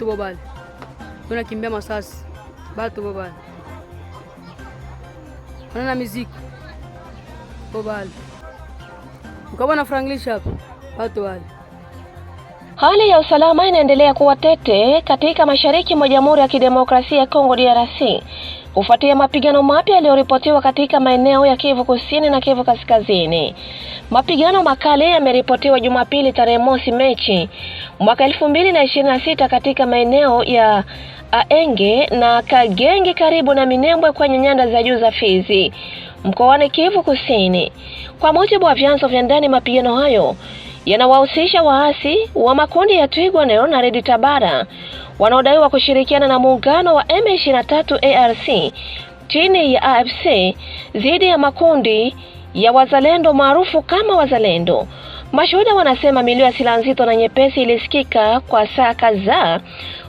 bobal. Tunakimbia masasi. Batu bobal. Wana muziki. Bobal. Ukabona Franglish hapa. Batu wale. Hali ya usalama inaendelea kuwa tete katika mashariki mwa Jamhuri ya Kidemokrasia ya Kongo DRC kufuatia mapigano mapya yaliyoripotiwa katika maeneo ya Kivu Kusini na Kivu Kaskazini. Mapigano makali yameripotiwa Jumapili tarehe mosi Machi mwaka 2026 katika maeneo ya Aenge na Kagenge karibu na Minembwe kwenye nyanda za juu za Fizi, mkoani Kivu Kusini. Kwa mujibu wa vyanzo vya ndani, mapigano hayo yanawahusisha waasi wa makundi ya Twirwaneho na Red Tabara wanaodaiwa kushirikiana na muungano wa M23 ARC chini ya AFC dhidi ya makundi ya wazalendo maarufu kama wazalendo. Mashuhuda wanasema milio ya silaha nzito na nyepesi ilisikika kwa saa kadhaa,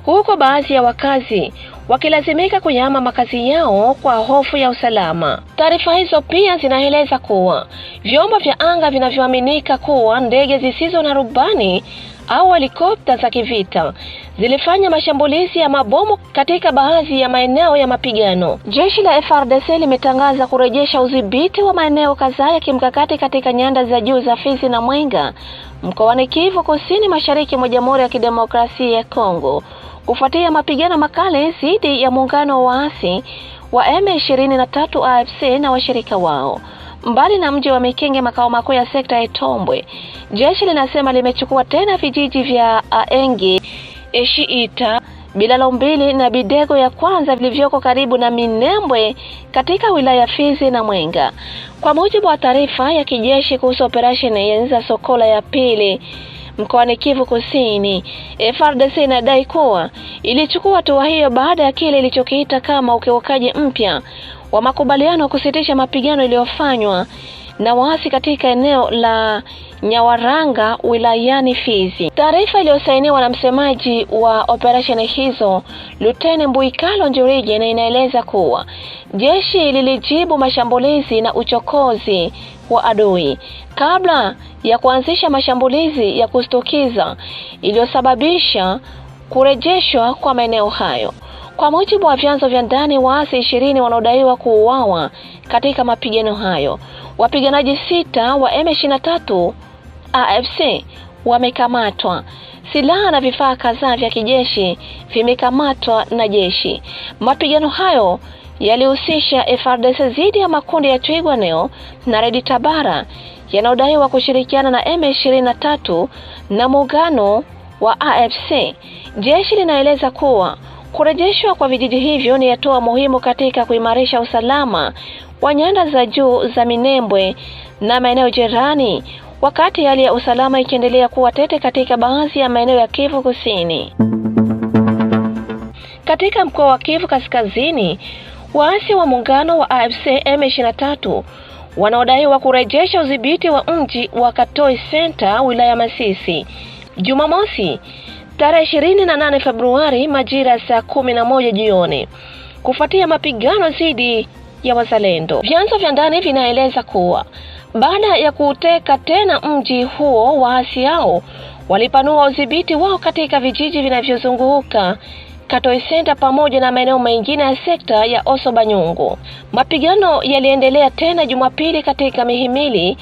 huko baadhi ya wakazi wakilazimika kuyahama makazi yao kwa hofu ya usalama. Taarifa hizo pia zinaeleza kuwa vyombo vya anga vinavyoaminika kuwa ndege zisizo na rubani au helikopta za kivita zilifanya mashambulizi ya mabomu katika baadhi ya maeneo ya mapigano. Jeshi la FARDC limetangaza kurejesha udhibiti wa maeneo kadhaa ya kimkakati katika nyanda za juu za Fizi na Mwenga, mkoani Kivu Kusini mashariki mwa Jamhuri ya Kidemokrasia ya Kongo, kufuatia mapigano makali dhidi ya muungano wa waasi wa M23 AFC na washirika wao. Mbali na mji wa Mikenge, makao makuu ya sekta ya Itombwe, jeshi linasema limechukua tena vijiji vya Aenge, Eshiita, Bilalo mbili na Bidego ya kwanza vilivyoko karibu na Minembwe katika wilaya Fizi na Mwenga. Kwa mujibu wa taarifa ya kijeshi kuhusu operesheni ya Sokola ya pili mkoani Kivu Kusini, FARDC inadai kuwa ilichukua hatua hiyo baada ya kile ilichokiita kama ukiukaji mpya wa makubaliano kusitisha mapigano iliyofanywa na waasi katika eneo la Nyawaranga wilayani Fizi. Taarifa iliyosainiwa na msemaji wa operesheni hizo, Luteni Mbuikalo Njurije, na inaeleza kuwa jeshi lilijibu mashambulizi na uchokozi wa adui kabla ya kuanzisha mashambulizi ya kushtukiza iliyosababisha kurejeshwa kwa maeneo hayo. Kwa mujibu wa vyanzo vya ndani, waasi 20 wanaodaiwa kuuawa katika mapigano hayo. Wapiganaji 6 wa M23 AFC wamekamatwa. Silaha na vifaa kadhaa vya kijeshi vimekamatwa na jeshi. Mapigano hayo yalihusisha FARDC dhidi ya makundi ya Twirwaneho na Red Tabara yanayodaiwa kushirikiana na M23 na muungano wa AFC. Jeshi linaeleza kuwa kurejeshwa kwa vijiji hivyo ni hatua muhimu katika kuimarisha usalama wa nyanda za juu za Minembwe na maeneo jirani, wakati hali ya usalama ikiendelea kuwa tete katika baadhi ya maeneo ya Kivu Kusini. Katika mkoa wa Kivu Kaskazini, waasi wa muungano wa AFC M23 wanaodaiwa kurejesha udhibiti wa mji wa Katoi Center wilaya Masisi Jumamosi tarehe 28 Februari majira saa 11 jioni kufuatia mapigano dhidi ya wazalendo. Vyanzo vya ndani vinaeleza kuwa baada ya kuteka tena mji huo, waasi hao walipanua udhibiti wao katika vijiji vinavyozunguka Katoi Center pamoja na maeneo mengine ya sekta ya Osobanyungu. Mapigano yaliendelea tena Jumapili katika mihimili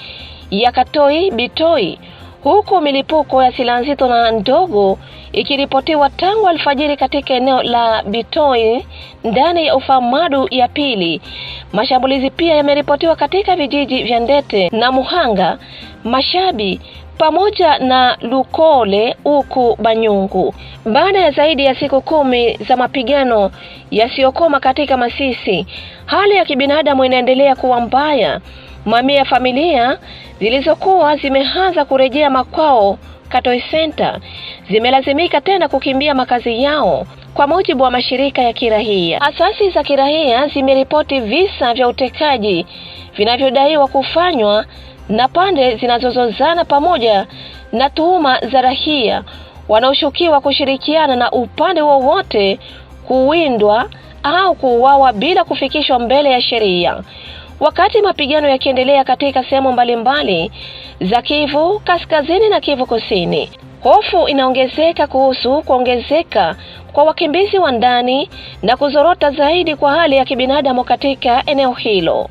ya Katoi Bitoi, huku milipuko ya silaha nzito na ndogo ikiripotiwa tangu alfajiri katika eneo la Bitoi ndani ya Ufamadu ya pili. Mashambulizi pia yameripotiwa katika vijiji vya Ndete na Muhanga, Mashabi pamoja na Lukole huku Banyungu. Baada ya zaidi ya siku 10 za mapigano yasiyokoma katika Masisi, hali ya kibinadamu inaendelea kuwa mbaya. Mamia ya familia zilizokuwa zimeanza kurejea makwao Katoi Center zimelazimika tena kukimbia makazi yao. Kwa mujibu wa mashirika ya kiraia, asasi za kiraia zimeripoti visa vya utekaji vinavyodaiwa kufanywa na pande zinazozozana pamoja na tuhuma za raia wanaoshukiwa kushirikiana na upande wowote kuwindwa au kuuawa bila kufikishwa mbele ya sheria. Wakati mapigano yakiendelea katika sehemu mbalimbali za Kivu Kaskazini na Kivu Kusini, hofu inaongezeka kuhusu kuongezeka kwa wakimbizi wa ndani na kuzorota zaidi kwa hali ya kibinadamu katika eneo hilo.